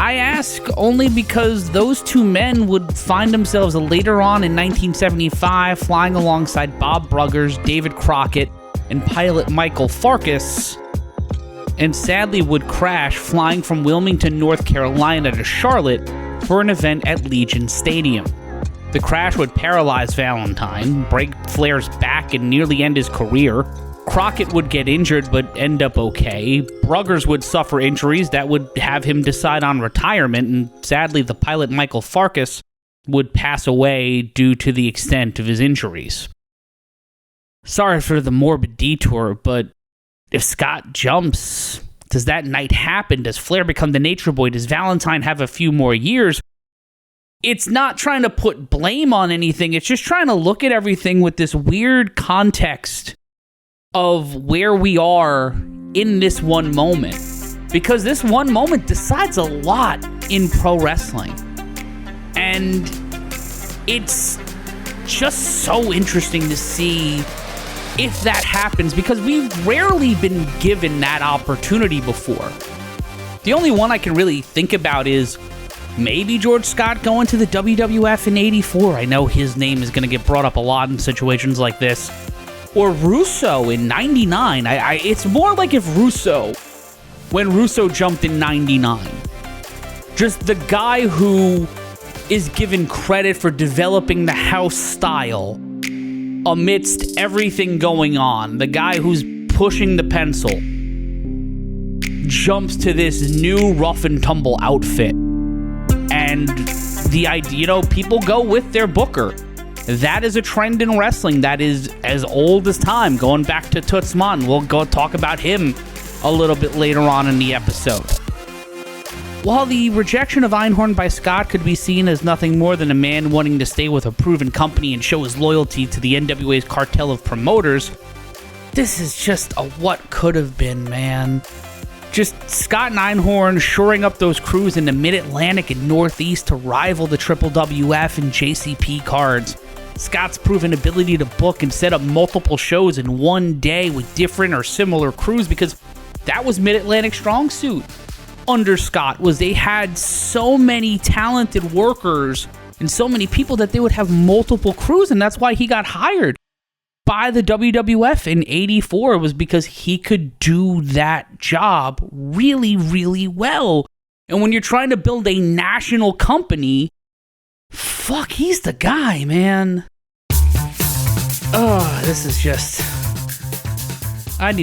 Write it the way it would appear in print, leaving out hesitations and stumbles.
I ask only because those two men would find themselves later on in 1975 flying alongside Bob Bruggers, David Crockett, and pilot Michael Farkas, and sadly would crash flying from Wilmington, North Carolina to Charlotte for an event at Legion Stadium. The crash would paralyze Valentine, break Flair's back, and nearly end his career. Crockett would get injured but end up okay. Bruggers would suffer injuries that would have him decide on retirement, and sadly the pilot Michael Farkas would pass away due to the extent of his injuries. Sorry for the morbid detour, but if Scott jumps, does that night happen? Does Flair become the Nature Boy? Does Valentine have a few more years? It's not trying to put blame on anything. It's just trying to look at everything with this weird context of where we are in this one moment. Because this one moment decides a lot in pro wrestling. And it's just so interesting to see if that happens, because we've rarely been given that opportunity before. The only one I can really think about is maybe George Scott going to the WWF in '84. I know his name is going to get brought up a lot in situations like this. Or Russo in '99. It's more like if Russo, when Russo jumped in '99. Just the guy who is given credit for developing the house style amidst everything going on. The guy who's pushing the pencil jumps to this new rough and tumble outfit. And the idea, people go with their booker. That is a trend in wrestling that is as old as time, going back to Toots Mondt. We'll go talk about him a little bit later on in the episode. While the rejection of Einhorn by Scott could be seen as nothing more than a man wanting to stay with a proven company and show his loyalty to the NWA's cartel of promoters, this is just a what could have been, man. Just Scott and Einhorn shoring up those crews in the Mid-Atlantic and Northeast to rival the Triple WF and JCP cards. Scott's proven ability to book and set up multiple shows in one day with different or similar crews, because that was Mid-Atlantic strong suit under Scott, was they had so many talented workers and so many people that they would have multiple crews, and that's why he got hired by the WWF in '84, was because he could do that job really, really well. And when you're trying to build a national company, fuck, he's the guy, man. Oh, this is just... I need